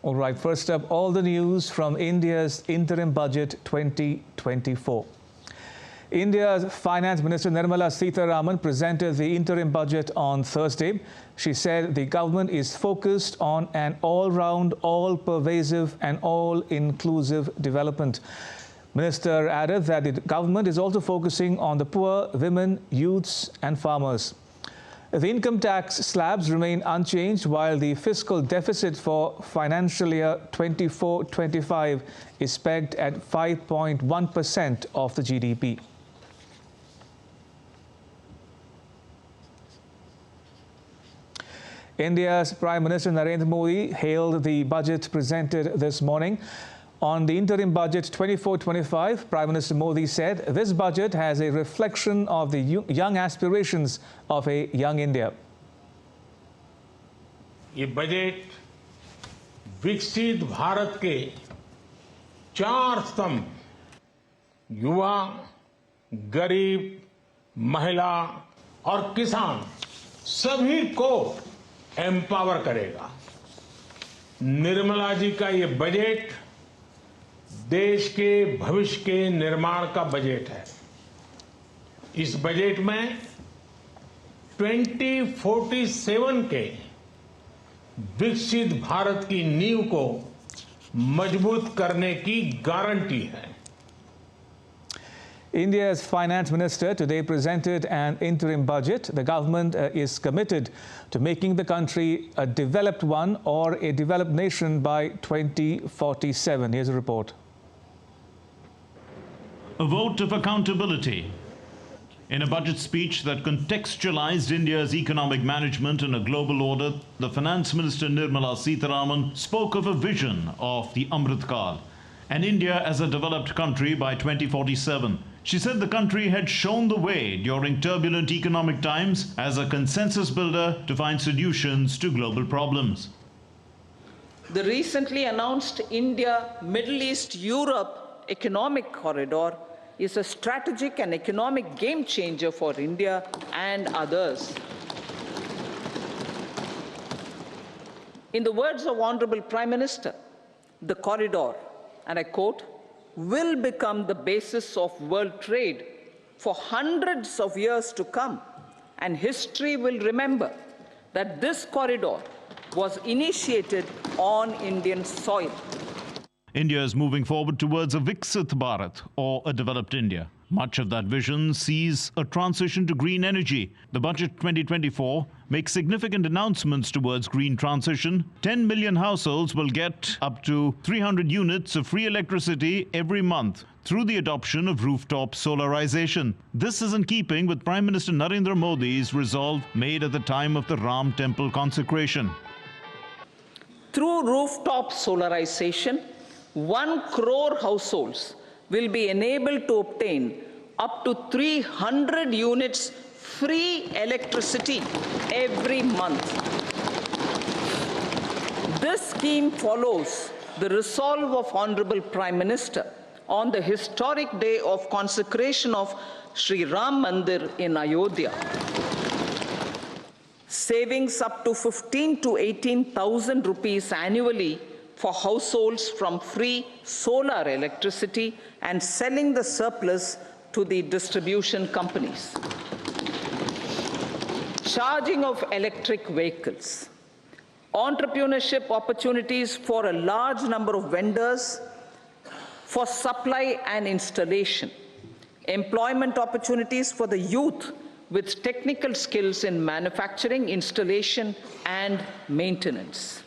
All right, first up, all the news from India's interim budget 2024. India's Finance Minister Nirmala Sitharaman presented the interim budget on Thursday. She said the government is focused on an all-round, all-pervasive and all-inclusive development. Minister added that the government is also focusing on the poor, women, youths and farmers. The income tax slabs remain unchanged, while the fiscal deficit for financial year 24-25 is pegged at 5.1% of the GDP. India's Prime Minister Narendra Modi hailed the budget presented this morning. On the interim budget 24-25, Prime Minister Modi said this budget has a reflection of the young aspirations of a young India. ये budget विकसित भारत के चार स्तंभ युवा, गरीब, महिला और किसान सभी को एम्पावर करेगा। निर्मला जी का ये बजट देश के भविष्य के निर्माण का बजट है। इस बजट में 2047 के विकसित भारत की नींव को मजबूत करने की गारंटी है। India's Finance Minister today presented an interim budget. The government is committed to making the country a developed one or a developed nation by 2047. Here's a report. A vote of accountability. In a budget speech that contextualized India's economic management in a global order, the Finance Minister Nirmala Sitharaman spoke of a vision of the Amrit Kaal, and India as a developed country by 2047. She said the country had shown the way during turbulent economic times as a consensus builder to find solutions to global problems. The recently announced India-Middle East-Europe economic corridor is a strategic and economic game changer for India and others. In the words of Honorable Prime Minister, the corridor, and I quote, will become the basis of world trade for hundreds of years to come, and history will remember that this corridor was initiated on Indian soil. India is moving forward towards a Viksit Bharat, or a developed India. Much of that vision sees a transition to green energy. The budget 2024 makes significant announcements towards green transition. 10 million households will get up to 300 units of free electricity every month through the adoption of rooftop solarization. This is in keeping with Prime Minister Narendra Modi's resolve made at the time of the Ram Temple consecration. Through rooftop solarization, 1 crore households will be enabled to obtain up to 300 units free electricity every month. This scheme follows the resolve of Honorable Prime Minister on the historic day of consecration of Sri Ram Mandir in Ayodhya. Savings up to 15 to 18,000 rupees annually for households from free solar electricity and selling the surplus to the distribution companies. Charging of electric vehicles. Entrepreneurship opportunities for a large number of vendors for supply and installation. Employment opportunities for the youth with technical skills in manufacturing, installation and maintenance.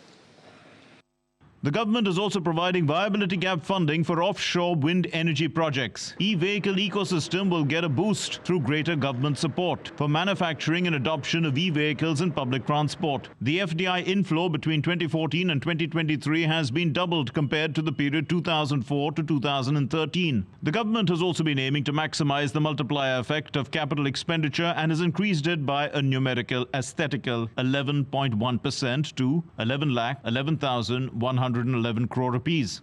The government is also providing viability gap funding for offshore wind energy projects. E-vehicle ecosystem will get a boost through greater government support for manufacturing and adoption of e-vehicles in public transport. The FDI inflow between 2014 and 2023 has been doubled compared to the period 2004 to 2013. The government has also been aiming to maximize the multiplier effect of capital expenditure and has increased it by a numerical aesthetical 11.1% to 11,11,111 crore rupees.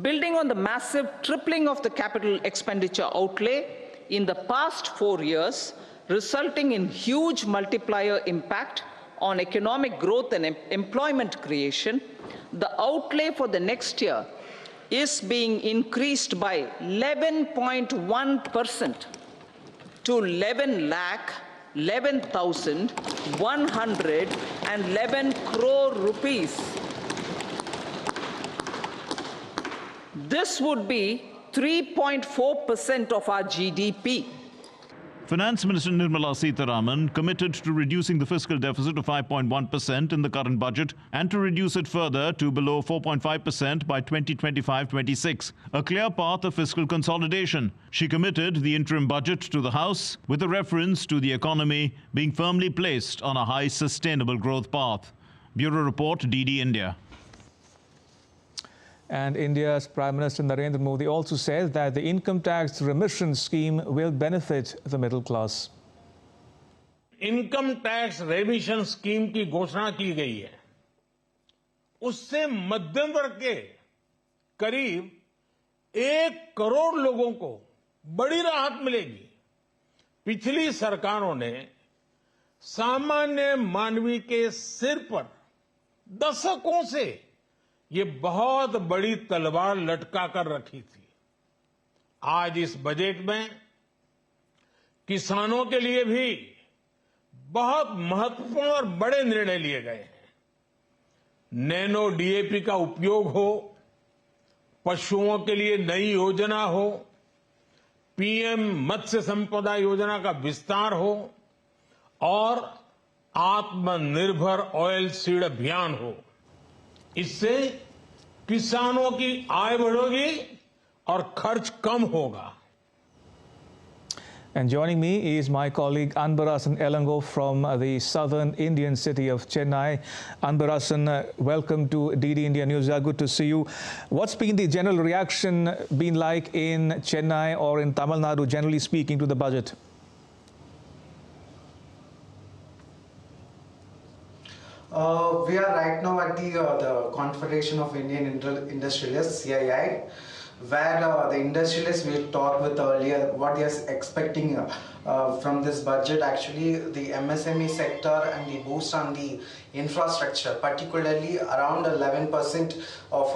Building on the massive tripling of the capital expenditure outlay in the past 4 years, resulting in huge multiplier impact on economic growth and employment creation, the outlay for the next year is being increased by 11.1% to 11,111 crore rupees. This would be 3.4% of our GDP. Finance Minister Nirmala Sitharaman committed to reducing the fiscal deficit to 5.1% in the current budget and to reduce it further to below 4.5% by 2025-26, a clear path of fiscal consolidation. She committed the interim budget to the House with a reference to the economy being firmly placed on a high sustainable growth path. Bureau Report, DD India. And India's Prime Minister Narendra Modi also said that the income tax remission scheme will benefit the middle class. Income tax रेमिशन scheme की घोषणा की गई है। उससे मध्यम वर्ग के करीब 1 करोड़ लोगों को बड़ी राहत मिलेगी। पिछली सरकारों ने सामान्य मानवी के सिर पर दशकों से ये बहुत बड़ी तलवार लटका कर रखी थी। आज इस बजट में किसानों के लिए भी बहुत महत्वपूर्ण और बड़े निर्णय लिए गए हैं। नैनो डीएपी का उपयोग हो, पशुओं के लिए नई योजना हो, पीएम मत्स्य संपदा योजना का विस्तार हो और आत्मनिर्भर ऑयल सीड अभियान हो। इससे किसानों की आय बढ़ेगी और खर्च कम होगा। And joining me is my colleague Anbarasan Elango from the southern Indian city of Chennai. Anbarasan, welcome to DD India News. Good to see you. What's been the general reaction been like in Chennai or in Tamil Nadu, generally speaking, to the budget? We are right now at the Confederation of Indian Industrialists, CII, where the industrialists we talked with earlier, what they are expecting from this budget. Actually, the MSME sector and the boost on the infrastructure, particularly around 11% of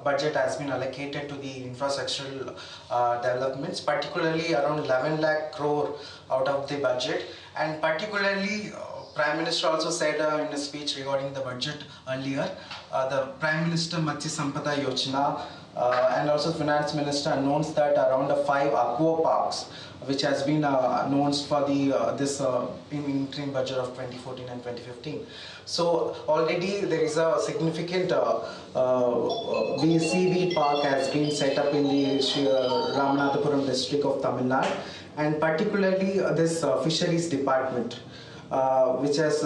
budget has been allocated to the infrastructural developments, particularly around 11 lakh crore out of the budget, and particularly Prime Minister also said in a speech regarding the budget earlier, the Prime Minister Matsya Sampada Yojana and also Finance Minister announced that around 5 aqua parks, which has been announced for the this interim budget of 2014 and 2015. So already there is a significant VCB park has been set up in the Ramanathapuram district of Tamil Nadu, and particularly this fisheries department, which has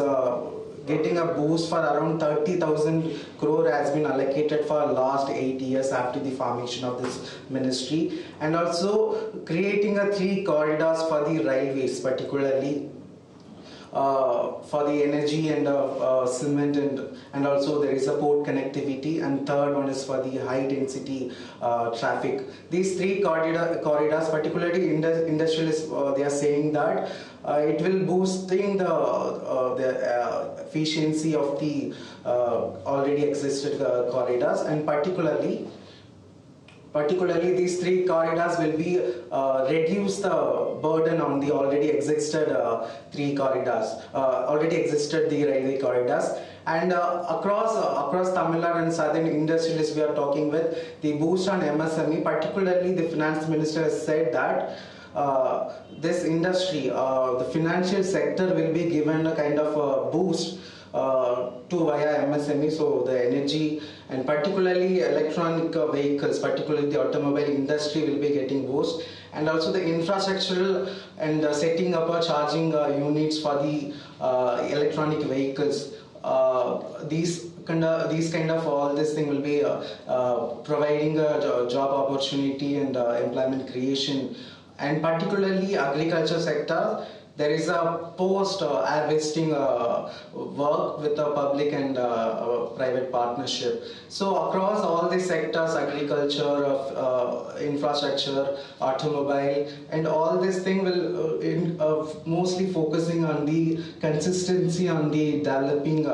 getting a boost for around 30,000 crore has been allocated for last 8 years after the formation of this ministry, and also creating 3 corridors for the railways, particularly for the energy and cement, and also there is a port connectivity, and third one is for the high density traffic. These 3 corridors, particularly industrialists, they are saying that it will boosting the efficiency of the already existed corridors, and particularly these 3 corridors will be reduce the burden on the already existed 3 corridors, already existed the railway corridors. And across Tamil Nadu and southern industrialists we are talking with, the boost on MSME, particularly the finance minister has said that this industry, the financial sector will be given a kind of a boost to via MSME, so the energy and particularly electronic vehicles, particularly the automobile industry will be getting boost, and also the infrastructural and setting up charging units for the electronic vehicles. These kind of all this thing will be providing a job opportunity and employment creation, and particularly agriculture sector. there is a post harvesting work with a public and private partnership. So across all the sectors, agriculture, infrastructure, automobile, and all this thing will mostly focusing on the consistency on the developing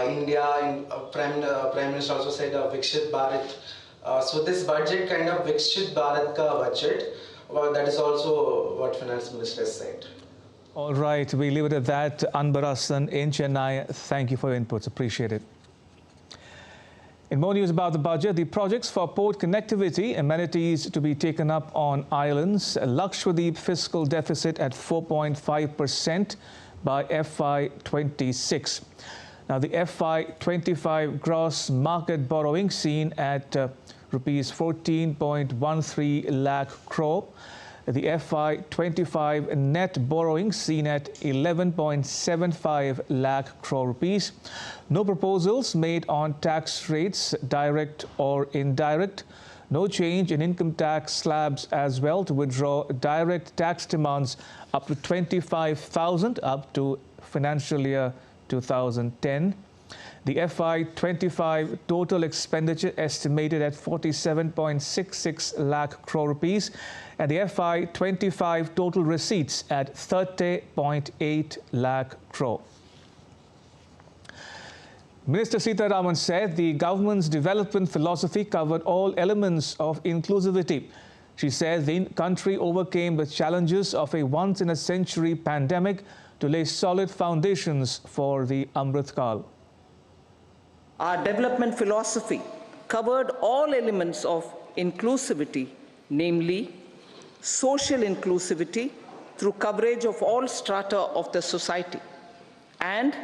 India. And Prime Minister also said Viksit Bharat. So this budget kind of Viksit Bharat ka budget. That is also what Finance Minister has said. All right, we leave it at that. Anbarasan in Chennai, thank you for your inputs. Appreciate it. In more news about the budget, the projects for port connectivity, amenities to be taken up on islands, Lakshadweep fiscal deficit at 4.5% by FY26. Now, the FY25 gross market borrowing seen at rupees 14.13 lakh crore. The FY25 net borrowing seen at 11.75 lakh crore rupees. No proposals made on tax rates, direct or indirect. No change in income tax slabs as well to withdraw direct tax demands up to 25,000 up to financial year 2010. The FY25 total expenditure estimated at 47.66 lakh crore rupees and the FY25 total receipts at 30.8 lakh crore. Minister Sitharaman said the government's development philosophy covered all elements of inclusivity. She said the country overcame the challenges of a once-in-a-century pandemic to lay solid foundations for the Amrit Kal. Our development philosophy covered all elements of inclusivity, namely social inclusivity through coverage of all strata of the society and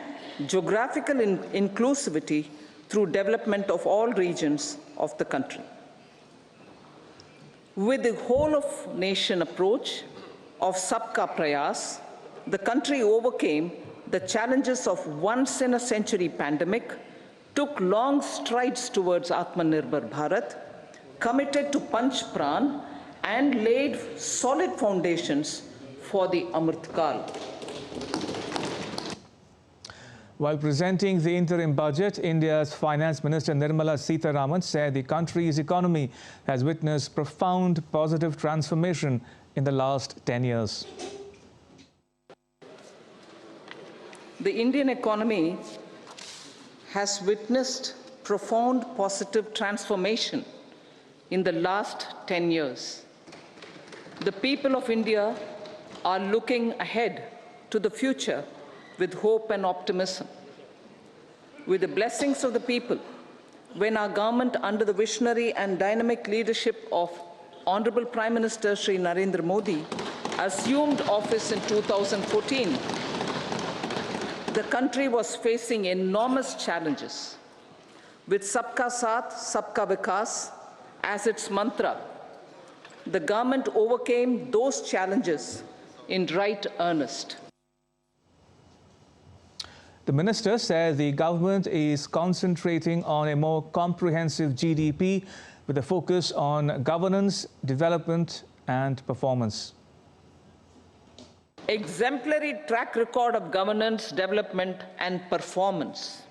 geographical inclusivity through development of all regions of the country. With the whole of nation approach of Sabka Prayas, the country overcame the challenges of once-in-a-century pandemic, took long strides towards Atmanirbhar Bharat, committed to Panch Pran, and laid solid foundations for the Amrit Kal. While presenting the interim budget, India's Finance Minister Nirmala Sitharaman said the country's economy has witnessed profound positive transformation in the last 10 years. The Indian economy has witnessed profound positive transformation in the last 10 years. The people of India are looking ahead to the future with hope and optimism. With the blessings of the people, when our government under the visionary and dynamic leadership of Honorable Prime Minister Shri Narendra Modi assumed office in 2014, the country was facing enormous challenges. With Sabka Saath, Sabka Vikas as its mantra, the government overcame those challenges in right earnest. The minister said the government is concentrating on a more comprehensive GDP with a focus on governance, development and performance. Exemplary track record of governance, development and performance.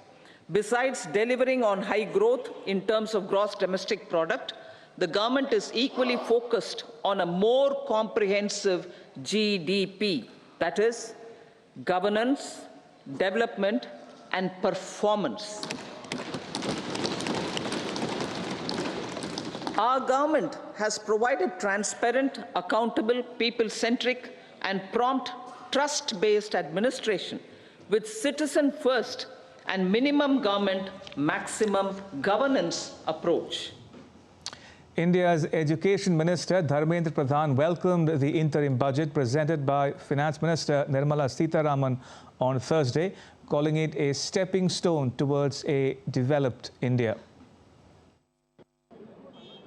Besides delivering on high growth in terms of gross domestic product, the government is equally focused on a more comprehensive GDP, that is, governance, development and performance. Our government has provided transparent, accountable, people-centric and prompt, trust-based administration with citizen-first and minimum government, maximum governance approach. India's Education Minister Dharmendra Pradhan welcomed the interim budget presented by Finance Minister Nirmala Sitharaman on Thursday, calling it a stepping stone towards a developed India.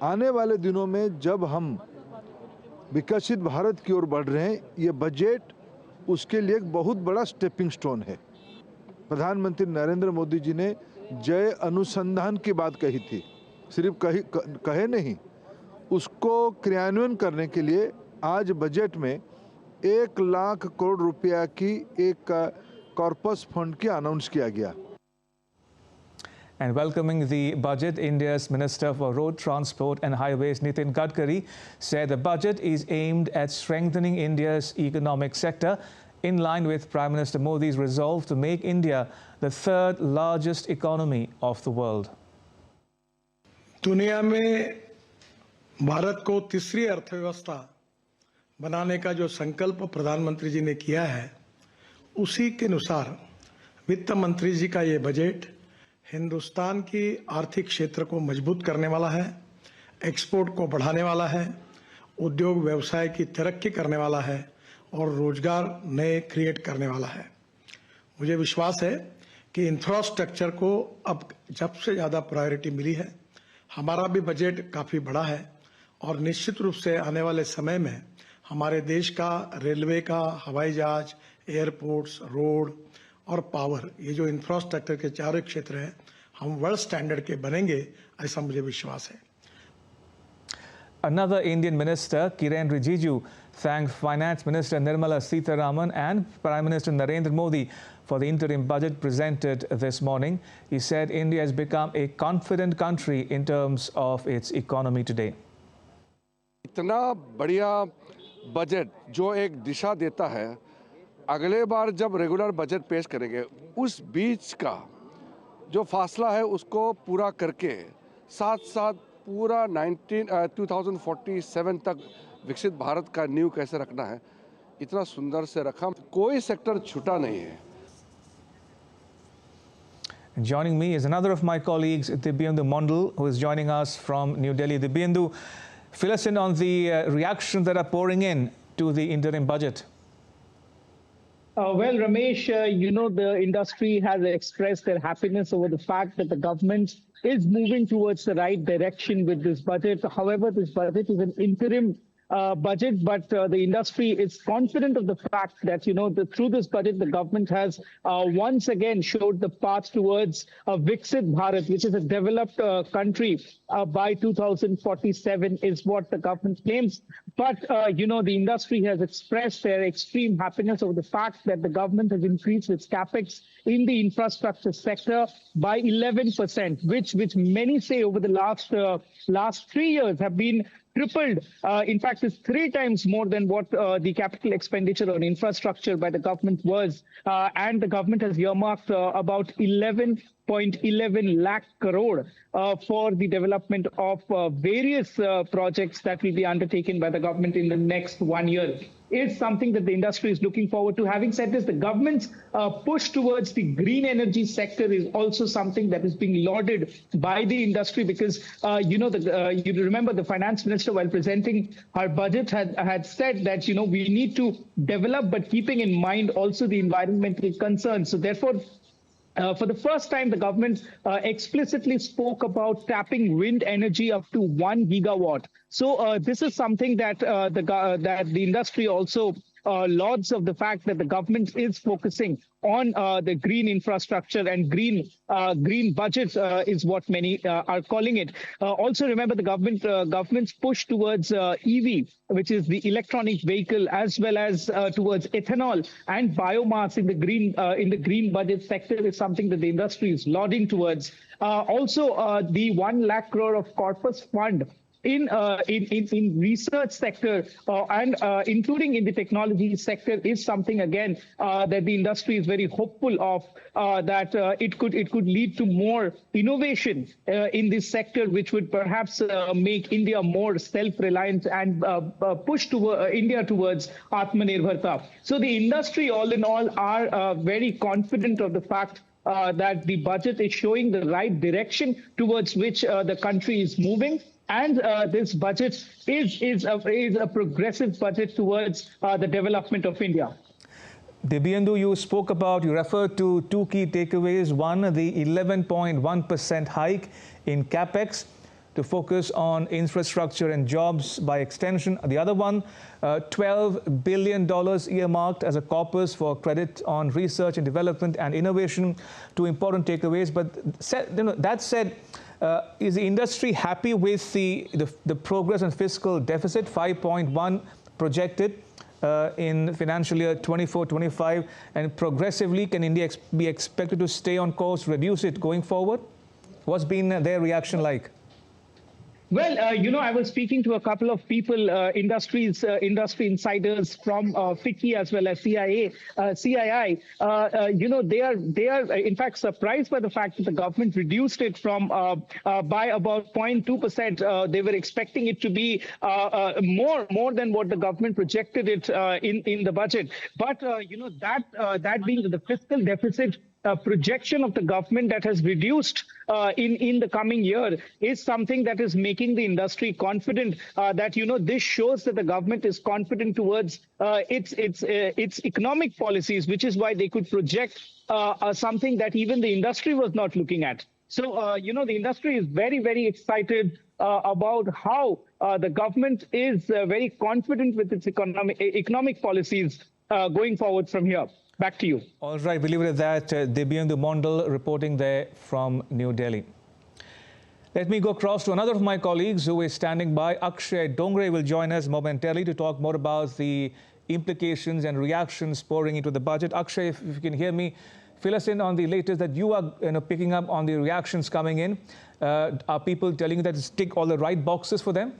आने वाले दिनों में जब हम विकसित भारत की ओर बढ़ रहे हैं, ये बजट उसके लिए एक बहुत बड़ा स्टेपिंग स्टोन है। प्रधानमंत्री नरेंद्र मोदी जी ने जय अनुसंधान की बात कही थी, सिर्फ कहे नहीं, उसको क्रियान्वयन करने के लिए आज बजट में 1 लाख करोड़ रुपया की एक कॉर्पस फंड की अनाउंस किया गया। And welcoming the budget, India's Minister for Road Transport and Highways, Nitin Gadkari, said the budget is aimed at strengthening India's economic sector in line with Prime Minister Modi's resolve to make India the third largest economy of the world. दुनिया में भारत को तीसरी अर्थव्यवस्था बनाने का जो संकल्प प्रधानमंत्री जी ने किया है, उसी के अनुसार वित्त मंत्री जी का ये बजट हिंदुस्तान की आर्थिक क्षेत्र को मजबूत करने वाला है, एक्सपोर्ट को बढ़ाने वाला है, उद्योग व्यवसाय की तरक्की करने वाला है और रोजगार नए क्रिएट करने वाला है। मुझे विश्वास है कि इंफ्रास्ट्रक्चर को अब जब से ज़्यादा प्रायोरिटी मिली है। हमारा भी बजट काफ़ी बड़ा है और निश्चित रूप से आने वाले समय में हमारे देश का रेलवे का, हवाई जहाज, एयरपोर्ट्स, रोड और पावर, ये जो इंफ्रास्ट्रक्चर के चारों क्षेत्र हैं, हम वर्ल्ड स्टैंडर्ड के बनेंगे, ऐसा मुझे विश्वास है। Another Indian minister, Kiren Rijiju, thanked Finance Minister Nirmala Sitharaman and Prime Minister Narendra Modi for the interim budget presented this morning. He said India has become a confident country in terms of its economy today. इतना बढ़िया budget जो एक दिशा देता है, अगले बार जब regular budget पेश करेंगे, उस बीच का जो फासला है उसको पूरा करके साथ साथ पूरा 2047 तक विकसित भारत का नींव कैसे रखना है, इतना सुंदर से रखा, कोई सेक्टर छूटा नहीं है। And joining me is another of my colleagues, Dibyendu Mondal, who is joining us from New Delhi. Dibyendu, fill us in on the reactions that are pouring in to the interim budget. Well, Ramesh, the industry has expressed their happiness over the fact that the government is moving towards the right direction with this budget. However, this budget is an interim budget, but the industry is confident of the fact that, through this budget, the government has once again showed the path towards a Viksit Bharat, which is a developed country by 2047 is what the government claims. But, the industry has expressed their extreme happiness over the fact that the government has increased its capex in the infrastructure sector by 11%, which many say over the last 3 years have been tripled. In fact, it's 3 times more than what the capital expenditure on infrastructure by the government was. And the government has earmarked about 11.11 lakh crore for the development of various projects that will be undertaken by the government in the next 1 year. Is something that the industry is looking forward to. Having said this, the government's push towards the green energy sector is also something that is being lauded by the industry because, you remember the finance minister, while presenting her budget, had said that, we need to develop, but keeping in mind also the environmental concerns. So therefore, for the first time, the government explicitly spoke about tapping wind energy up to 1 gigawatt. So this is something that the industry also lauds of the fact that the government is focusing on the green infrastructure and green budget is what many are calling it. Also, remember the government's push towards EV, which is the electronic vehicle, as well as towards ethanol and biomass in the green budget sector is something that the industry is lauding towards. Also, the 1 lakh crore of corpus fund in research sector and including in the technology sector is something again that the industry is very hopeful of, that it could lead to more innovation in this sector, which would perhaps make India more self-reliant and push India towards Atmanirbharta. So the industry all in all are very confident of the fact that the budget is showing the right direction towards which the country is moving. And this budget is a progressive budget towards the development of India. Dibyendu, you referred to 2 key takeaways. One, the 11.1% hike in capex to focus on infrastructure and jobs by extension. The other one, $12 billion earmarked as a corpus for credit on research and development and innovation. 2 important takeaways. But that said, is the industry happy with the progress on fiscal deficit, 5.1 projected? in financial year 24-25, and progressively can India be expected to stay on course, reduce it going forward? What's been their reaction like? Well, I was speaking to a couple of people, industry insiders from FICCI as well as CII. They are in fact surprised by the fact that the government reduced it from by about 0.2%. They were expecting it to be more than what the government projected it in the budget. But that being the fiscal deficit projection of the government that has reduced in the coming year is something that is making the industry confident that this shows that the government is confident towards its economic policies, which is why they could project something that even the industry was not looking at. So the industry is very, very excited about how the government is very confident with its economic policies going forward from here. Back to you. All right, we'll leave it at that. Dibyendu Mondal reporting there from New Delhi. Let me go across to another of my colleagues who is standing by. Akshay Dongre will join us momentarily to talk more about the implications and reactions pouring into the budget. Akshay, if you can hear me, fill us in on the latest that you are picking up on the reactions coming in. Are people telling you that it's tick all the right boxes for them?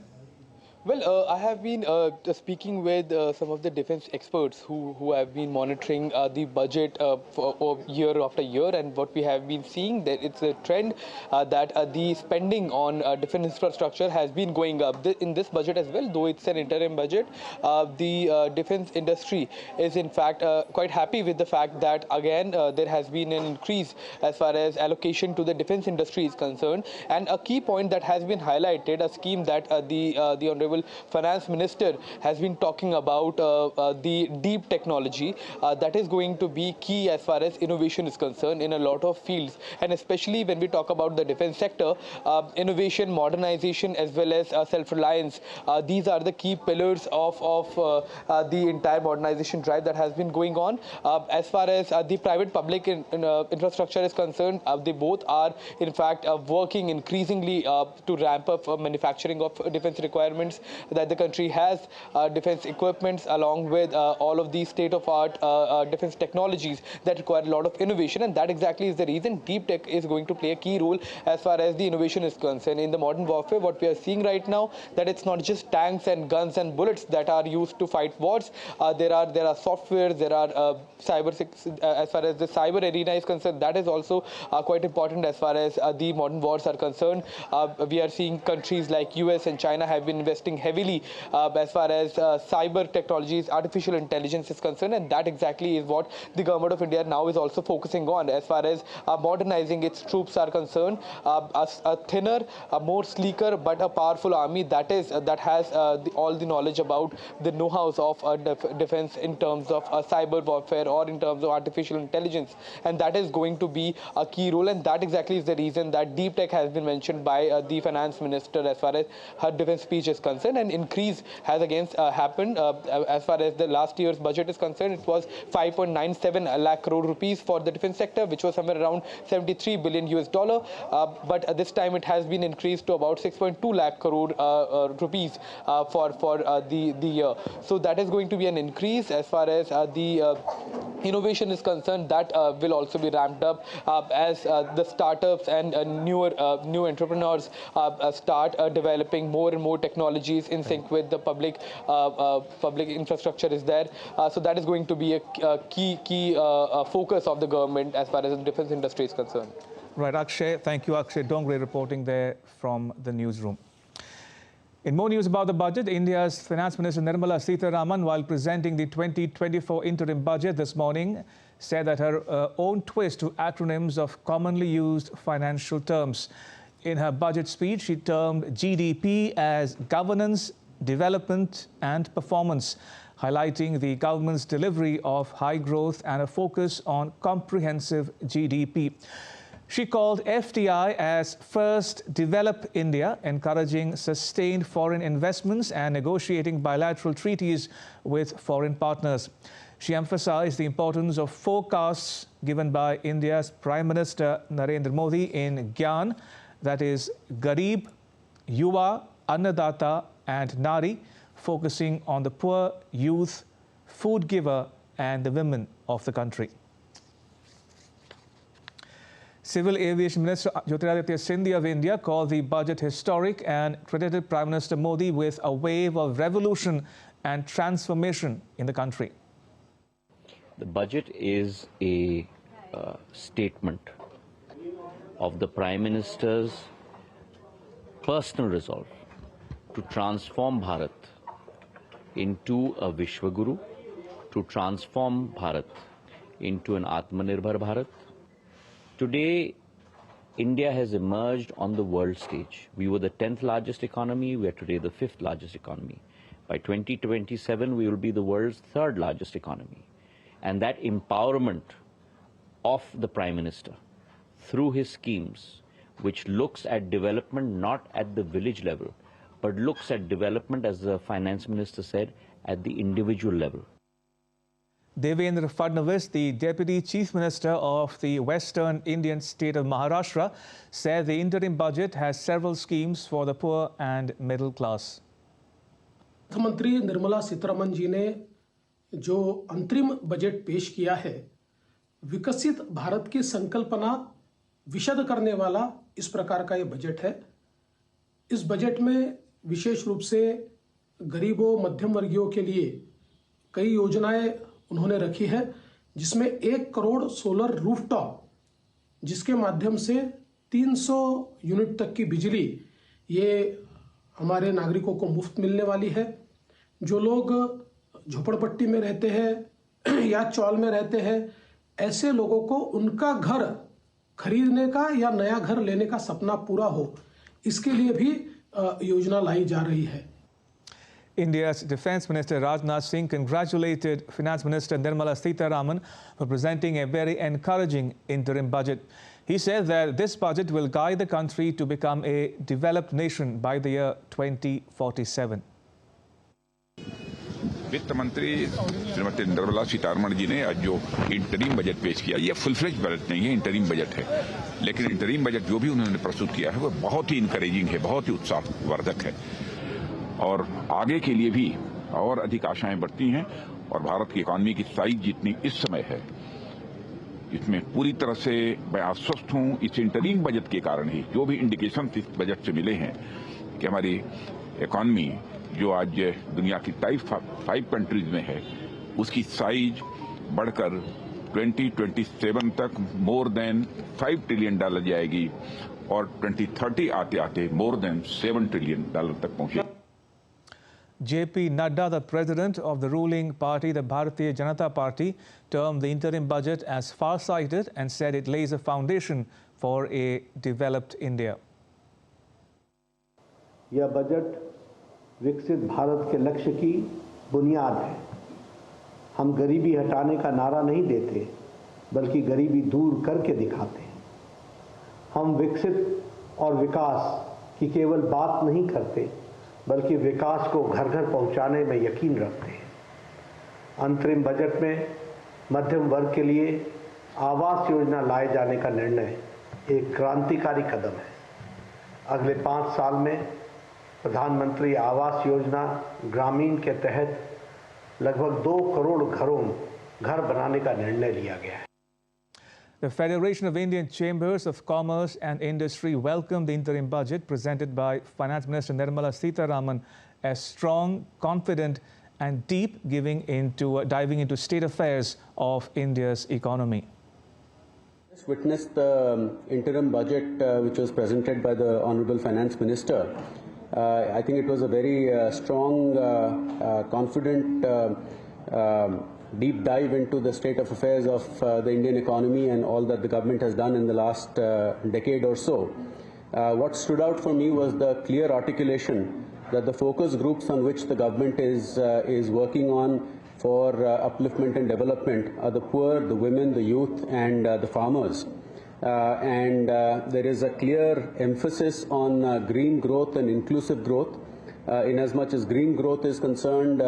Well, I have been speaking with some of the defense experts who have been monitoring the budget for year after year, and what we have been seeing that it's a trend that the spending on defense infrastructure has been going up in this budget as well. Though it's an interim budget, the defense industry is in fact quite happy with the fact that again there has been an increase as far as allocation to the defense industry is concerned. And a key point that has been highlighted, a scheme that the Honorable Finance Minister has been talking about, the deep technology that is going to be key as far as innovation is concerned in a lot of fields, and especially when we talk about the defense sector, innovation, modernization as well as self-reliance. These are the key pillars of the entire modernization drive that has been going on. As far as the private-public infrastructure is concerned, they both are in fact working increasingly to ramp up manufacturing of defense requirements that the country has, defense equipments along with all of these state-of-art defense technologies that require a lot of innovation, and that exactly is the reason deep tech is going to play a key role as far as the innovation is concerned. In the modern warfare, what we are seeing right now, that it's not just tanks and guns and bullets that are used to fight wars. There are software, there are cyber, as far as the cyber arena is concerned, that is also quite important as far as the modern wars are concerned. We are seeing countries like US and China have been investing heavily as far as cyber technologies, artificial intelligence is concerned, and that exactly is what the government of India now is also focusing on as far as modernizing its troops are concerned. A thinner, a more sleeker but a powerful army that has all the knowledge about the know-hows of defense in terms of cyber warfare or in terms of artificial intelligence, and that is going to be a key role, and that exactly is the reason that deep tech has been mentioned by the finance minister as far as her defense speech is concerned. An increase has again happened as far as the last year's budget is concerned. It was 5.97 lakh crore rupees for the defense sector, which was somewhere around 73 billion US dollar. But this time it has been increased to about 6.2 lakh crore rupees for the year. So that is going to be an increase as far as the innovation is concerned. That will also be ramped up as the startups and new entrepreneurs start developing more and more technologies in sync with the public infrastructure is there. So that is going to be a key focus of the government as far as the defense industry is concerned. Right, Akshay. Thank you, Akshay Dongre, reporting there from the newsroom. In more news about the budget, India's Finance Minister Nirmala Sitharaman, while presenting the 2024 interim budget this morning, said that her own twist to acronyms of commonly used financial terms. In her budget speech, she termed GDP as governance, development and performance, highlighting the government's delivery of high growth and a focus on comprehensive GDP. She called FDI as First Develop India, encouraging sustained foreign investments and negotiating bilateral treaties with foreign partners. She emphasized the importance of forecasts given by India's Prime Minister Narendra Modi in Gyan, that is Garib, Yuva, Annadata and Nari, focusing on the poor, youth, food giver and the women of the country. Civil Aviation Minister Jyotiraditya Scindia of India called the budget historic and credited Prime Minister Modi with a wave of revolution and transformation in the country. The budget is a statement of the Prime Minister's personal resolve to transform Bharat into a Vishwaguru, to transform Bharat into an Atmanirbhar Bharat. Today, India has emerged on the world stage. We were the 10th largest economy, we are today the 5th largest economy. By 2027, we will be the world's 3rd largest economy. And that empowerment of the Prime Minister through his schemes, which looks at development not at the village level, but looks at development, as the Finance Minister said, at the individual level. Devendra Fadnavis, the Deputy Chief Minister of the Western Indian state of Maharashtra, said the interim budget has several schemes for the poor and middle class. मंत्री निर्मला सीतारमण जी ने जो अंतरिम budget पेश किया है, विकसित भारत की संकल्पना विशद करने वाला इस प्रकार का ये बजट है। इस बजट में विशेष रूप से गरीबों, मध्यम वर्गीयों के लिए कई योजनाएं उन्होंने रखी है, जिसमें 1 करोड़ सोलर रूफटॉप, जिसके माध्यम से 300 यूनिट तक की बिजली ये हमारे नागरिकों को मुफ्त मिलने वाली है। जो लोग झोपड़पट्टी में रहते हैं या चौल में रहते हैं, ऐसे लोगों को उनका घर खरीदने का या नया घर लेने का सपना पूरा हो, इसके लिए भी योजना लाई जा रही है। India's Defence Minister Rajnath Singh congratulated Finance Minister Nirmala Sitharaman for presenting a very encouraging interim budget. He said that this budget will guide the country to become a developed nation by the year 2047. वित्त मंत्री श्रीमती निर्मला सीतारमण जी ने आज जो interim budget पेश किया, ये full fledge budget नहीं है, इंटरिम बजट है। लेकिन इंटरिम बजट जो भी उन्होंने प्रस्तुत किया है वो बहुत ही इंकरेजिंग है, बहुत ही उत्साहवर्धक है और आगे के लिए भी और अधिक आशाएं बढ़ती हैं। और भारत की इकॉनमी की साइज जितनी इस समय है, इसमें पूरी तरह से मैं आश्वस्त हूं इस इंटरिम बजट के कारण ही, जो भी इंडिकेशन इस बजट से मिले हैं कि हमारी इकॉनमी जो आज दुनिया की टाइप 5 कंट्रीज में है, उसकी साइज बढ़कर 2027 तक मोर देन $5 ट्रिलियन जाएगी और 2030 आते आते मोर देन $7 ट्रिलियन तक पहुंचेगी। JP Nadda, the president of the ruling party, the Bharatiya Janata Party, termed the interim budget as far-sighted and said it lays a foundation for a developed India. यह budget विकसित भारत के लक्ष्य की बुनियाद है। हम गरीबी हटाने का नारा नहीं देते, बल्कि गरीबी दूर करके दिखाते हैं। हम विकसित और विकास की केवल बात नहीं करते, बल्कि विकास को घर घर पहुंचाने में यकीन रखते हैं। अंतरिम बजट में मध्यम वर्ग के लिए आवास योजना लाए जाने का निर्णय एक क्रांतिकारी कदम है। अगले 5 साल में प्रधानमंत्री आवास योजना ग्रामीण के तहत लगभग 2 करोड़ घर बनाने का निर्णय लिया गया है। The Federation of Indian Chambers of Commerce and Industry welcomed the interim budget presented by Finance Minister Nirmala Sitharaman as strong, confident and deep, diving into state affairs of India's economy. Just witnessed the interim budget which was presented by the Honorable Finance Minister. I think it was a very strong, confident, deep dive into the state of affairs of the Indian economy and all that the government has done in the last decade or so. What stood out for me was the clear articulation that the focus groups on which the government is working on for upliftment and development are the poor, the women, the youth and the farmers. There is a clear emphasis on green growth and inclusive growth. In as much as green growth is concerned,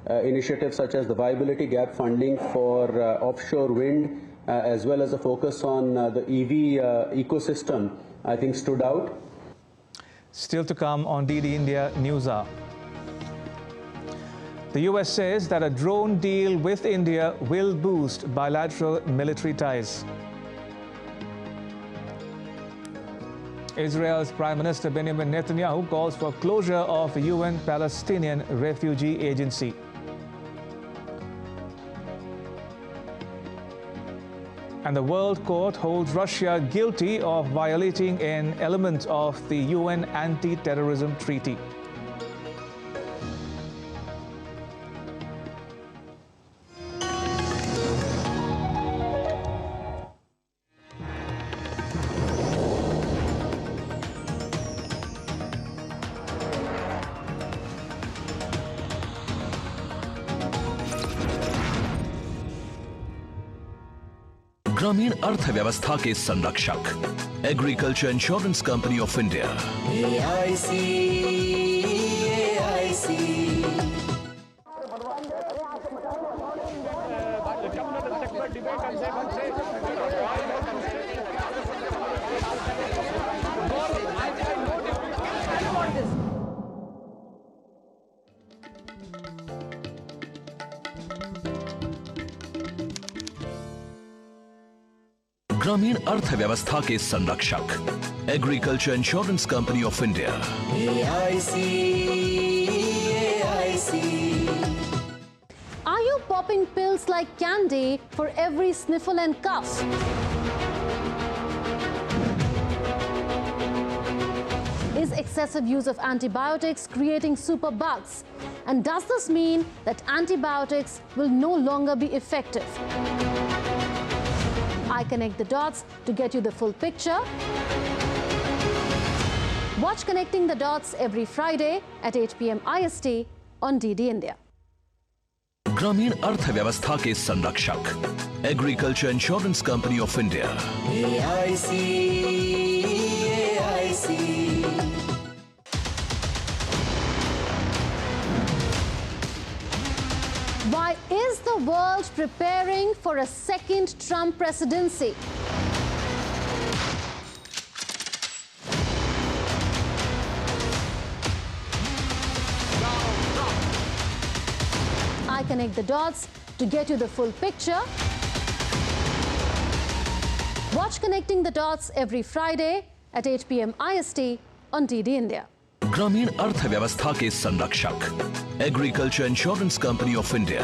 initiatives such as the viability gap funding for offshore wind, as well as a focus on the EV ecosystem, I think stood out. Still to come on DD India News Hour. The US says that a drone deal with India will boost bilateral military ties. Israel's Prime Minister Benjamin Netanyahu calls for closure of UN Palestinian Refugee Agency. And the World Court holds Russia guilty of violating an element of the UN Anti-Terrorism Treaty. ग्रामीण अर्थव्यवस्था के संरक्षक agriculture insurance company of India ग्रामीण अर्थव्यवस्था के संरक्षक agriculture insurance company of India Are you popping pills like candy for every sniffle and cough? Is excessive use of antibiotics creating superbugs? And does this mean that antibiotics will no longer be effective? I connect the dots to get you the full picture. Watch Connecting the Dots every Friday at 8 p.m. IST on DD India. ग्रामीण अर्थव्यवस्था के संरक्षक agriculture insurance company of India Why is the world preparing for a second Trump presidency? I connect the dots to get you the full picture. Watch Connecting the Dots every Friday at 8 p.m. IST on DD India. ग्रामीण अर्थव्यवस्था के संरक्षक agriculture insurance company of India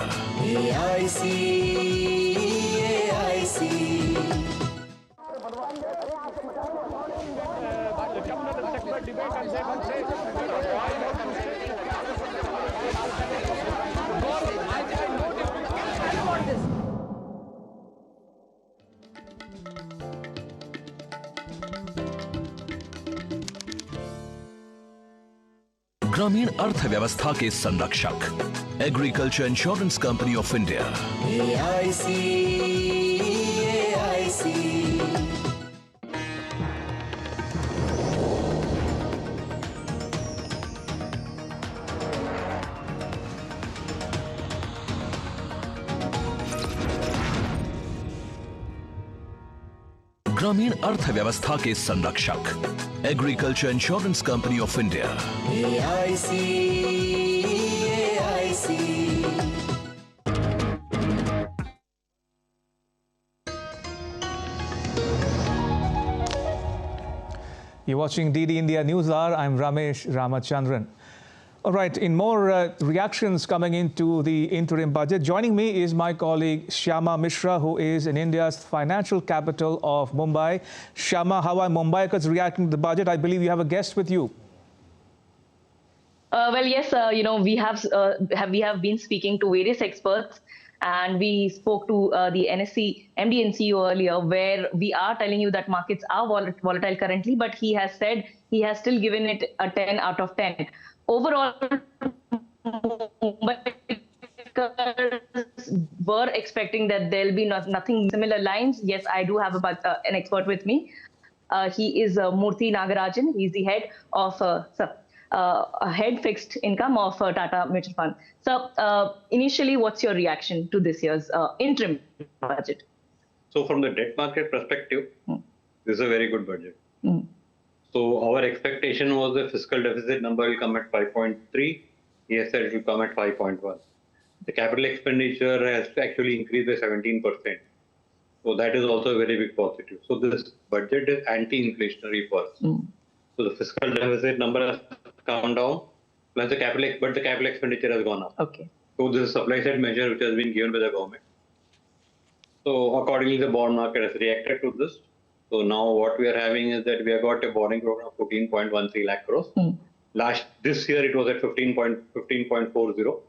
ग्रामीण अर्थव्यवस्था के संरक्षक agriculture insurance company of India ग्रामीण अर्थव्यवस्था के संरक्षक agriculture insurance company of India You're watching DD India News Hour. I'm Ramesh Ramachandran. All right, in more reactions coming into the interim budget, joining me is my colleague Shyama Mishra, who is in India's financial capital of Mumbai. Shyama, how are Mumbaikars reacting to the budget? I believe you have a guest with you. Well, yes, we have been speaking to various experts, and we spoke to the NSE MD and CEO earlier, where we are telling you that markets are volatile currently, but he has said he has still given it a 10 out of 10. Overall, were expecting that there'll be nothing similar lines. Yes, I do have an expert with me. He is Murthy Nagarajan. He's the head of head fixed income of Tata Mutual Fund. So, initially, what's your reaction to this year's interim budget? So, from the debt market perspective, this is a very good budget. So, our expectation was the fiscal deficit number will come at 5.3. He has said it will come at 5.1. The capital expenditure has actually increased by 17%. So that is also a very big positive. So this budget is anti-inflationary for us. So the fiscal deficit number has come down, plus the capital expenditure has gone up. Okay. So this is a supply side measure which has been given by the government. So accordingly, the bond market has reacted to this. So now what we are having is that we have got a borrowing program of 14.13 lakh crores. This year it was at 15.40.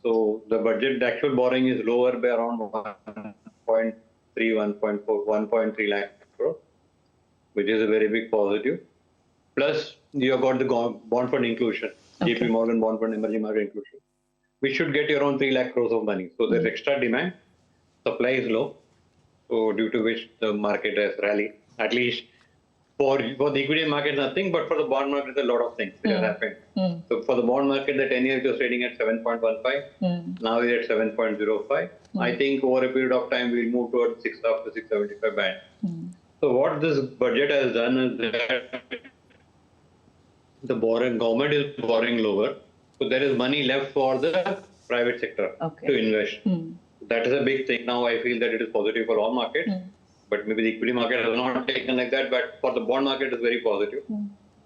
So the budget, the actual borrowing is lower by around 1.3 lakh crores, which is a very big positive. Plus, you have got the bond fund inclusion, JP Morgan bond fund emerging market inclusion. We should get around 3 lakh crores of money. So there's extra demand, supply is low, so due to which the market has rallied. At least for the equity market, nothing, but for the bond market, there's a lot of things that have happened. So for the bond market, the 10-year was trading at 7.15, now we're at 7.05. I think over a period of time, we'll move towards 6.5 to 6.75 band. So what this budget has done is that the government is borrowing lower, so there is money left for the private sector to invest. That is a big thing. Now I feel that it is positive for all markets, but maybe the equity market has not taken like that. But for the bond market, it's very positive.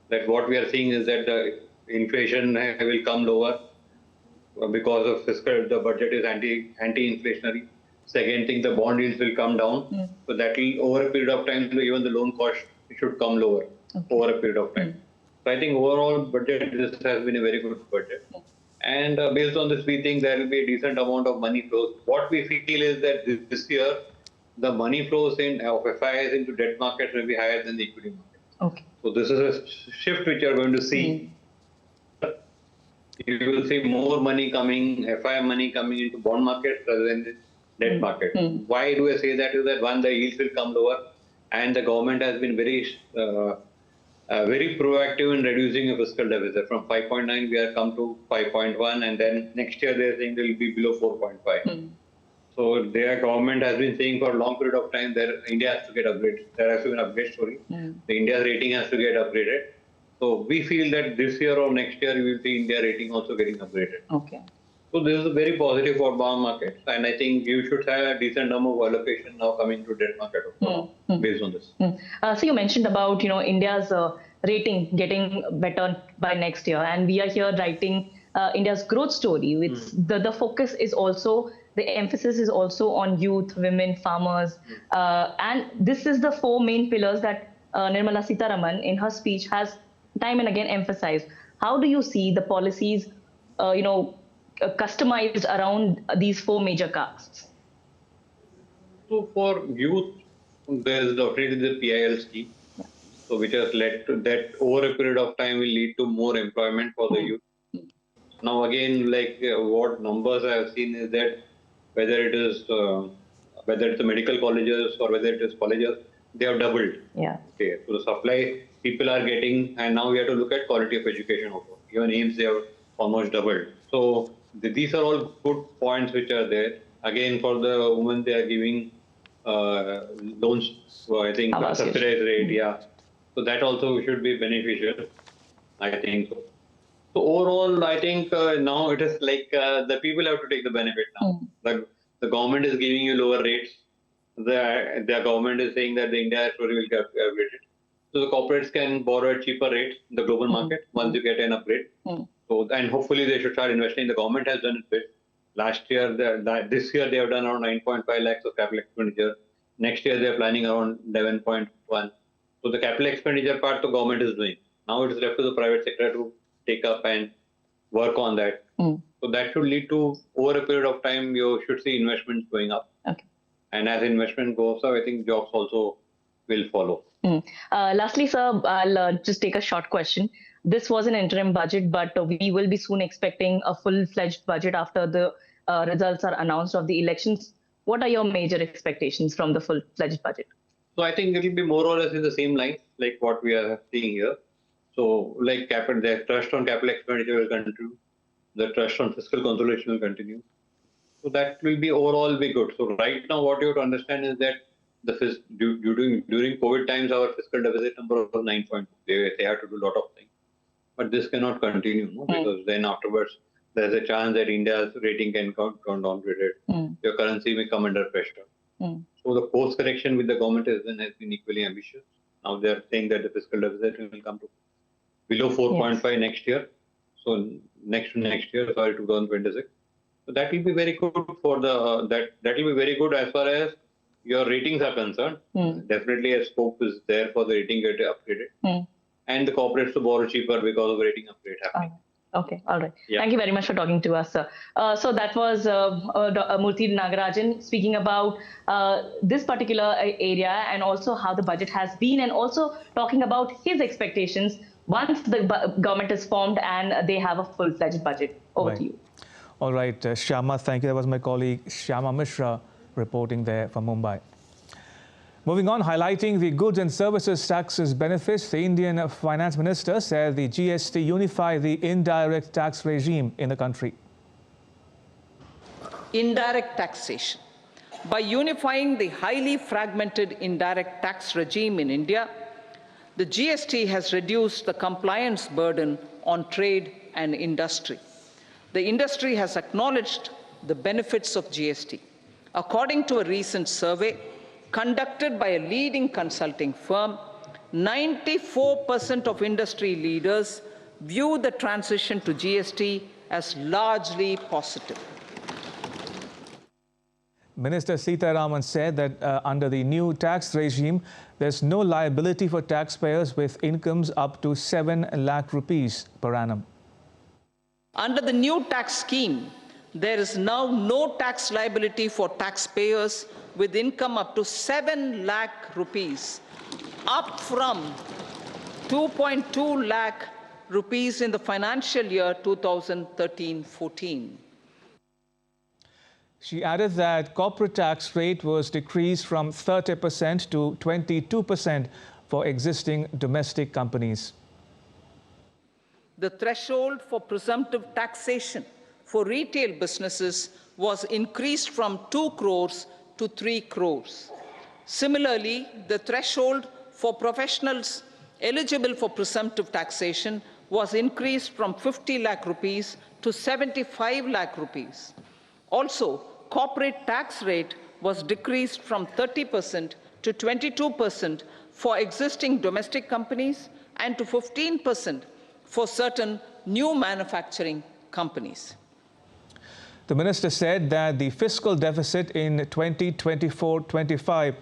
That what we are seeing is that the inflation will come lower because of fiscal. The budget is anti-inflationary. Second thing, the bond yields will come down. So that will, over a period of time, even the loan cost should come lower over a period of time. So I think overall budget, this has been a very good budget. And based on this, we think there will be a decent amount of money flows. What we feel is that this year, the money flows of FIIs into debt markets will be higher than the equity market. So this is a shift which you are going to see. You will see more money coming, FII money coming into bond markets rather than the debt market. Why do I say that? Is that one, the yields will come lower, and the government has been very proactive in reducing a fiscal deficit. From 5.9, we have come to 5.1, and then next year they are saying they will be below 4.5. So their government has been saying for a long period of time that India has to get upgraded. There has to be an upgrade story. The India's rating has to get upgraded. So we feel that this year or next year, we will see India rating also getting upgraded. So this is very positive for bond markets, and I think you should have a decent number of allocation now coming to debt market based on this. So you mentioned about India's rating getting better by next year, and we are here writing India's growth story. The focus is also, the emphasis is also on youth, women, farmers, and this is the four main pillars that Nirmala Sitharaman in her speech has time and again emphasized. How do you see the policies, customized around these four major castes? So for youth, there is definitely the PIL scheme, so which has led to that over a period of time will lead to more employment for the youth. Now again, like what numbers I have seen is that whether it's the medical colleges or whether it is colleges, they have doubled. Okay, so the supply people are getting, and now we have to look at quality of education also. Even AIMS, they have almost doubled. So these are all good points which are there. Again, for the women, they are giving loans, I think, subsidized rate, So that also should be beneficial, I think so. So overall, I think now it is like the people have to take the benefit now. The government is giving you lower rates. The government is saying that the India story will get upgraded. So the corporates can borrow at cheaper rates in the global market once you get an upgrade. So, and hopefully they should start investing. The government has done it bit. Last year, this year they have done around 9.5 lakhs of capital expenditure. Next year they are planning around 11.1. So the capital expenditure part the government is doing. Now it is left to the private sector to take up and work on that. So that should lead to, over a period of time, you should see investments going up. And as investment goes up, I think jobs also will follow. Lastly, sir, I'll just take a short question. This was an interim budget, but we will be soon expecting a full-fledged budget after the results are announced of the elections. What are your major expectations from the full-fledged budget? So I think it will be more or less in the same line, like what we are seeing here. So like the trust on capital expenditure will continue. The trust on fiscal consolidation will continue. So that will be overall be good. So right now what you have to understand is that during COVID times, our fiscal deficit number was 9.2. They had to do a lot of things. But this cannot continue, because then afterwards there's a chance that India's rating can come downgraded. Your currency may come under pressure. So the course correction with the government has been equally ambitious. Now they are saying that the fiscal deficit will come to below 4.5 next year. So next year, 2026. So that will be very good for the that will be very good as far as your ratings are concerned. Definitely a scope is there for the rating get upgraded. And the corporates to borrow cheaper because of rating upgrade happening. Okay, all right. Yeah. Thank you very much for talking to us, sir. So that was Murthy Nagarajan speaking about this particular area and also how the budget has been, and also talking about his expectations once the government is formed and they have a full-fledged budget. Over to you. All right, Shyama, thank you. That was my colleague Shyama Mishra reporting there from Mumbai. Moving on, highlighting the goods and services taxes benefits, the Indian finance minister said the GST unified the indirect tax regime in the country. Indirect taxation. By unifying the highly fragmented indirect tax regime in India, the GST has reduced the compliance burden on trade and industry. The industry has acknowledged the benefits of GST. According to a recent survey conducted by a leading consulting firm, 94% of industry leaders view the transition to GST as largely positive. Minister Sitharaman said that under the new tax regime, there's no liability for taxpayers with incomes up to 7 lakh rupees per annum. Under the new tax scheme, there is now no tax liability for taxpayers with income up to 7 lakh rupees, up from 2.2 lakh rupees in the financial year 2013-14. She added that corporate tax rate was decreased from 30% to 22% for existing domestic companies. The threshold for presumptive taxation for retail businesses was increased from 2 crores to 3 crores. Similarly, the threshold for professionals eligible for presumptive taxation was increased from 50 lakh rupees to 75 lakh rupees. Also, corporate tax rate was decreased from 30% to 22% for existing domestic companies and to 15% for certain new manufacturing companies. The minister said that the fiscal deficit in 2024-25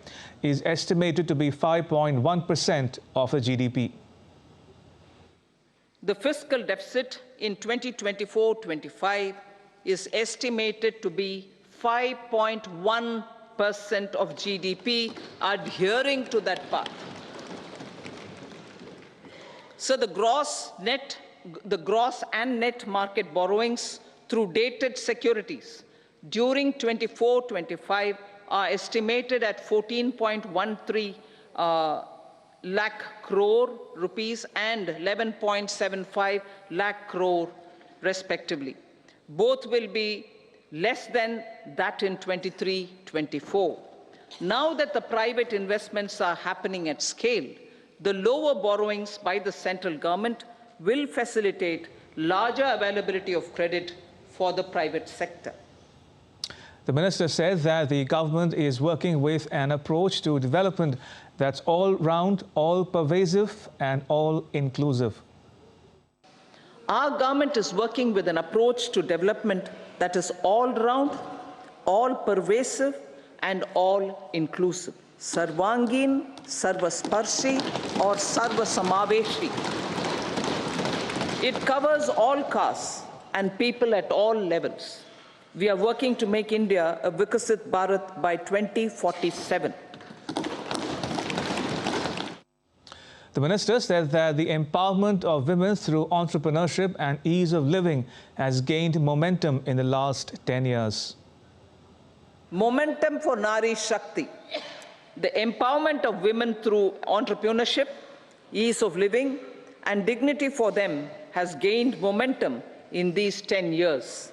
is estimated to be 5.1% of the GDP. The fiscal deficit in 2024-25 is estimated to be 5.1% of GDP, adhering to that path. So the gross and net market borrowings through dated securities during 24-25 are estimated at 14.13 lakh crore rupees and 11.75 lakh crore respectively. Both will be less than that in 23-24. Now that the private investments are happening at scale, the lower borrowings by the central government will facilitate larger availability of credit for the private sector. The minister said that the government is working with an approach to development that's all-round, all-pervasive and all-inclusive. Our government is working with an approach to development that is all-round, all-pervasive and all-inclusive. Sarvangin, Sarvasparshi or Sarvasamaveshi. It covers all castes and people at all levels. We are working to make India a Vikasit Bharat by 2047. The minister said that the empowerment of women through entrepreneurship and ease of living has gained momentum in the last 10 years. Momentum for Nari Shakti. The empowerment of women through entrepreneurship, ease of living, and dignity for them has gained momentum in these 10 years.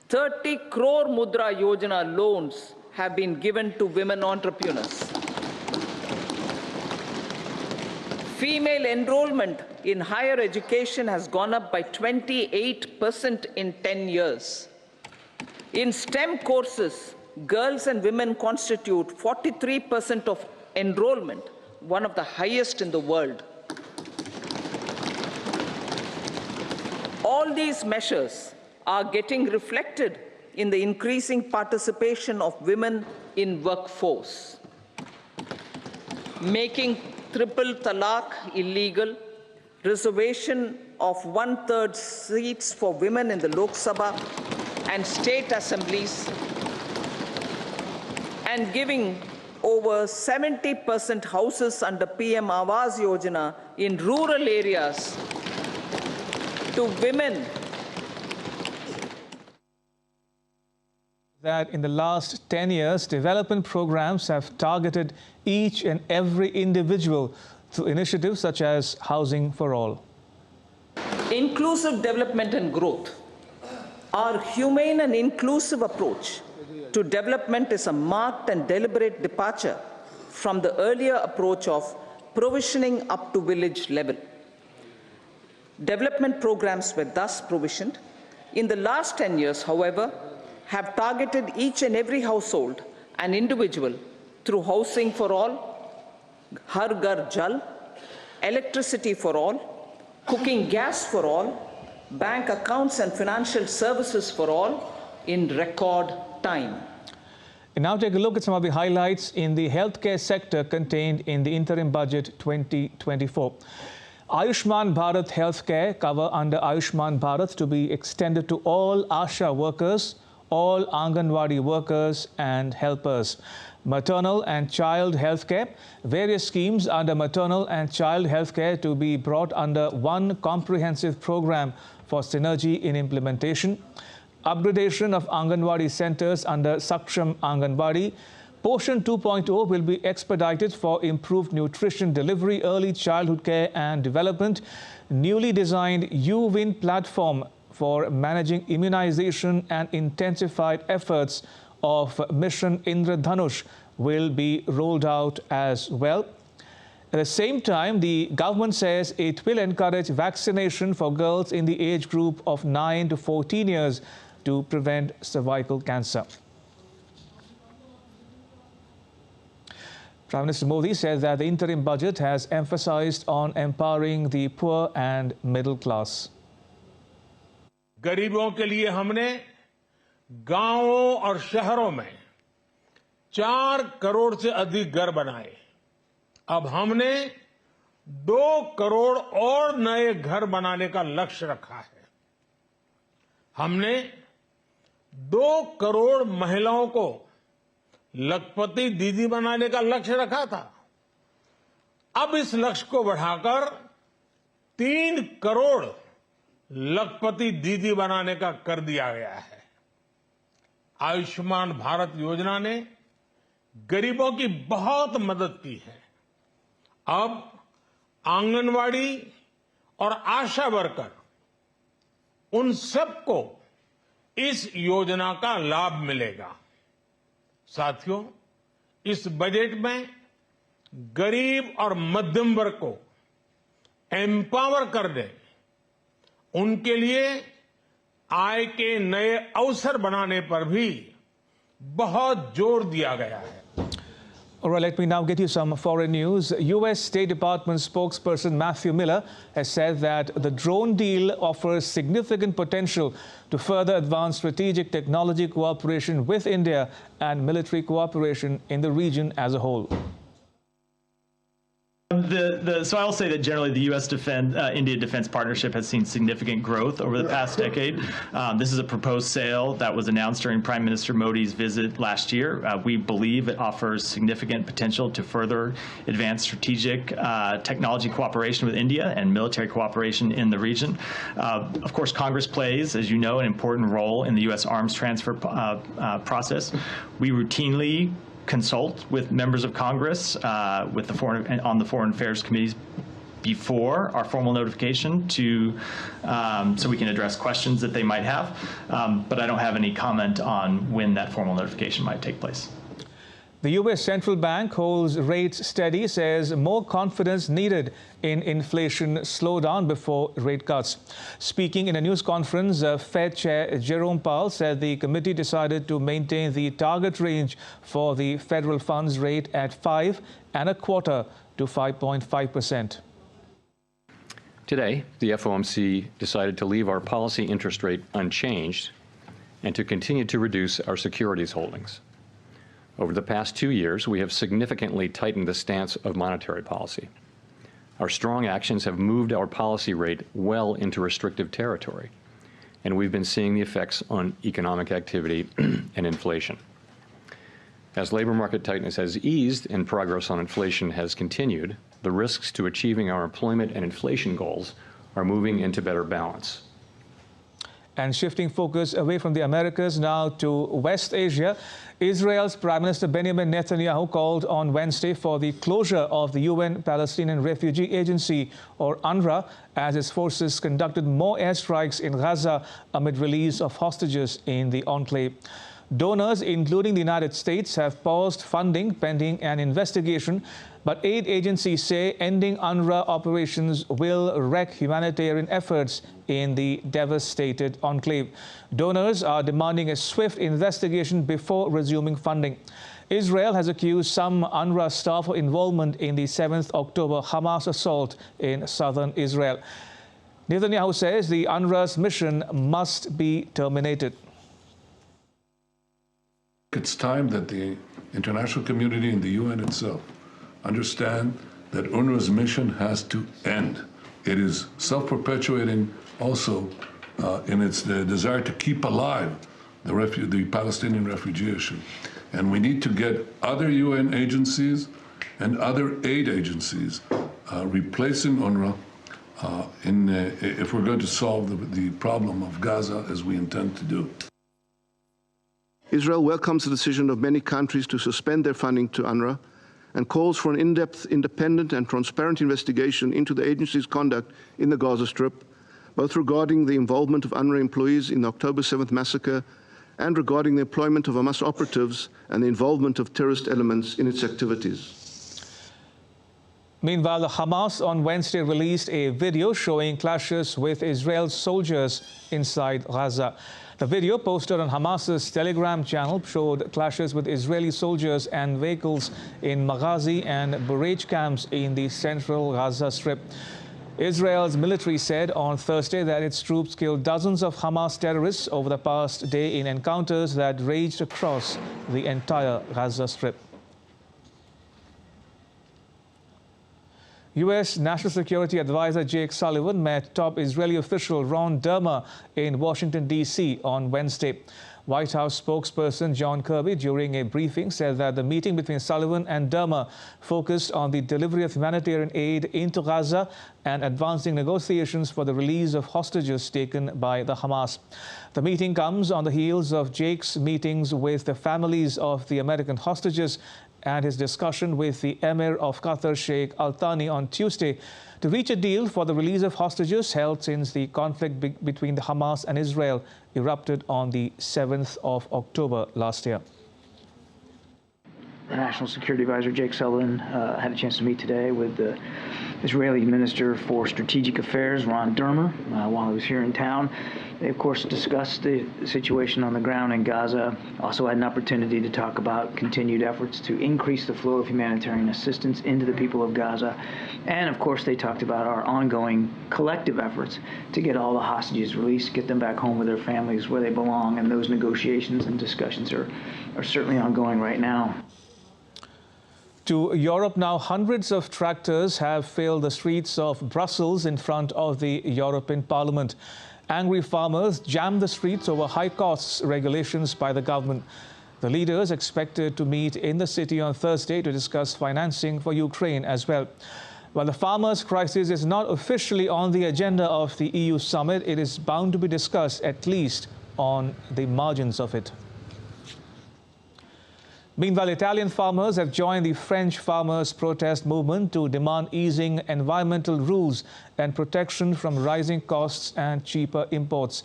30 crore Mudra Yojana loans have been given to women entrepreneurs. Female enrollment in higher education has gone up by 28% in 10 years. In STEM courses, girls and women constitute 43% of enrollment, one of the highest in the world. All these measures are getting reflected in the increasing participation of women in workforce. Making triple talaq illegal, reservation of 1/3 seats for women in the Lok Sabha and state assemblies, and giving over 70% houses under PM Awas Yojana in rural areas to women. That in the last 10 years, development programs have targeted each and every individual through initiatives such as Housing for All. Inclusive development and growth. Our humane and inclusive approach to development is a marked and deliberate departure from the earlier approach of provisioning up to village level. Development programs were thus provisioned. In the last 10 years, however, have targeted each and every household and individual through Housing for All, Har Ghar Jal, electricity for all, cooking gas for all, bank accounts and financial services for all in record time. And now take a look at some of the highlights in the healthcare sector contained in the interim budget 2024. Ayushman Bharat healthcare cover under Ayushman Bharat to be extended to all ASHA workers, all Anganwadi workers and helpers. Maternal and child healthcare, various schemes under maternal and child healthcare to be brought under one comprehensive program for synergy in implementation. Upgradation of Anganwadi centers under Saksham Anganwadi. Portion 2.0 will be expedited for improved nutrition delivery, early childhood care and development. Newly designed UWIN platform for managing immunization and intensified efforts of Mission Indradhanush will be rolled out as well. At the same time, the government says it will encourage vaccination for girls in the age group of 9 to 14 years to prevent cervical cancer. Prime Minister Modi says that the interim budget has emphasized on empowering the poor and middle class. गरीबों के लिए हमने गांवों और शहरों में 4 करोड़ से अधिक घर बनाए। अब हमने 2 करोड़ और नए घर बनाने का लक्ष्य रखा है। हमने 2 करोड़ महिलाओं को लखपति दीदी बनाने का लक्ष्य रखा था। अब इस लक्ष्य को बढ़ाकर 3 करोड़ लखपति दीदी बनाने का कर दिया गया है। आयुष्मान भारत योजना ने गरीबों की बहुत मदद की है। अब आंगनवाड़ी और आशा वर्कर उन सबको इस योजना का लाभ मिलेगा। साथियों, इस बजट में गरीब और मध्यम वर्ग को एम्पावर करने, उनके लिए आय के नए अवसर बनाने पर भी बहुत जोर दिया गया है। All right, let me now get you some foreign news. U.S. State Department spokesperson Matthew Miller has said that the drone deal offers significant potential to further advance strategic technology cooperation with India and military cooperation in the region as a whole. So I'll say that generally the U.S.-India defense partnership has seen significant growth over the past decade. This is a proposed sale that was announced during Prime Minister Modi's visit last year. We believe it offers significant potential to further advance strategic technology cooperation with India and military cooperation in the region. Of course, Congress plays, as you know, an important role in the U.S. arms transfer process. We routinely consult with members of Congress with on the Foreign Affairs Committees before our formal notification so we can address questions that they might have. But I don't have any comment on when that formal notification might take place. The U.S. Central Bank holds rates steady, says more confidence needed in inflation slowdown before rate cuts. Speaking in a news conference, Fed Chair Jerome Powell said the committee decided to maintain the target range for the federal funds rate at 5.25% to 5.5%. Today, the FOMC decided to leave our policy interest rate unchanged and to continue to reduce our securities holdings. Over the past 2 years, we have significantly tightened the stance of monetary policy. Our strong actions have moved our policy rate well into restrictive territory, and we've been seeing the effects on economic activity and inflation. As labor market tightness has eased and progress on inflation has continued, the risks to achieving our employment and inflation goals are moving into better balance. And shifting focus away from the Americas now to West Asia, Israel's Prime Minister Benjamin Netanyahu called on Wednesday for the closure of the UN Palestinian Refugee Agency, or UNRWA, as its forces conducted more airstrikes in Gaza amid release of hostages in the enclave. Donors, including the United States, have paused funding pending an investigation, but aid agencies say ending UNRWA operations will wreck humanitarian efforts in the devastated enclave. Donors are demanding a swift investigation before resuming funding. Israel has accused some UNRWA staff of involvement in the 7th October Hamas assault in southern Israel. Netanyahu says the UNRWA's mission must be terminated. It's time that the international community and the UN itself understand that UNRWA's mission has to end. It is self-perpetuating also in its desire to keep alive the Palestinian refugee issue. And we need to get other UN agencies and other aid agencies replacing UNRWA if we're going to solve the problem of Gaza as we intend to do. Israel welcomes the decision of many countries to suspend their funding to UNRWA and calls for an in-depth, independent and transparent investigation into the agency's conduct in the Gaza Strip, both regarding the involvement of UNRWA employees in the October 7th massacre and regarding the employment of Hamas operatives and the involvement of terrorist elements in its activities. Meanwhile, the Hamas on Wednesday released a video showing clashes with Israel's soldiers inside Gaza. The video posted on Hamas's Telegram channel showed clashes with Israeli soldiers and vehicles in Maghazi and Bureij camps in the central Gaza Strip. Israel's military said on Thursday that its troops killed dozens of Hamas terrorists over the past day in encounters that raged across the entire Gaza Strip. U.S. National Security Advisor Jake Sullivan met top Israeli official Ron Dermer in Washington, D.C. on Wednesday. White House spokesperson John Kirby, during a briefing, said that the meeting between Sullivan and Dermer focused on the delivery of humanitarian aid into Gaza and advancing negotiations for the release of hostages taken by the Hamas. The meeting comes on the heels of Jake's meetings with the families of the American hostages and his discussion with the Emir of Qatar, Sheikh Al Thani, on Tuesday to reach a deal for the release of hostages held since the conflict between the Hamas and Israel erupted on the 7th of October last year. The National Security Advisor Jake Sullivan had a chance to meet today with the Israeli Minister for Strategic Affairs, Ron Dermer, while he was here in town. They, of course, discussed the situation on the ground in Gaza, also had an opportunity to talk about continued efforts to increase the flow of humanitarian assistance into the people of Gaza. And, of course, they talked about our ongoing collective efforts to get all the hostages released, get them back home with their families where they belong, and those negotiations and discussions are certainly ongoing right now. To Europe now, hundreds of tractors have filled the streets of Brussels in front of the European Parliament. Angry farmers jammed the streets over high costs regulations by the government. The leaders expected to meet in the city on Thursday to discuss financing for Ukraine as well. While the farmers' crisis is not officially on the agenda of the EU summit, it is bound to be discussed, at least on the margins of it. Meanwhile, Italian farmers have joined the French farmers' protest movement to demand easing environmental rules and protection from rising costs and cheaper imports.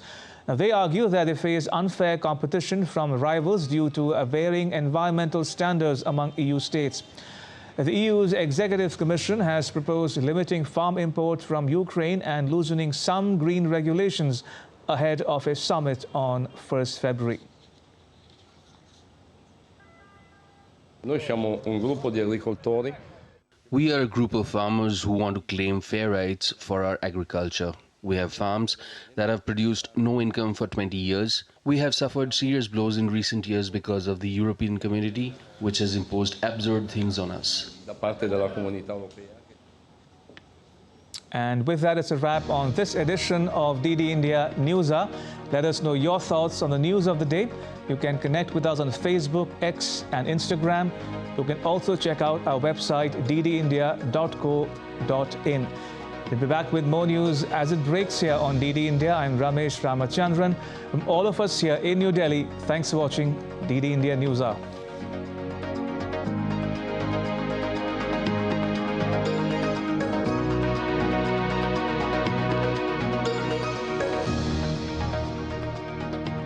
Now, they argue that they face unfair competition from rivals due to varying environmental standards among EU states. The EU's Executive Commission has proposed limiting farm imports from Ukraine and loosening some green regulations ahead of a summit on 1st February. We are a group of farmers who want to claim fair rights for our agriculture. We have farms that have produced no income for 20 years. We have suffered serious blows in recent years because of the European community, which has imposed absurd things on us. And with that, it's a wrap on this edition of DD India News Hour. Let us know your thoughts on the news of the day. You can connect with us on Facebook, X and Instagram. You can also check out our website ddindia.co.in. We'll be back with more news as it breaks here on DD India. I'm Ramesh Ramachandran. From all of us here in New Delhi, thanks for watching DD India News Hour.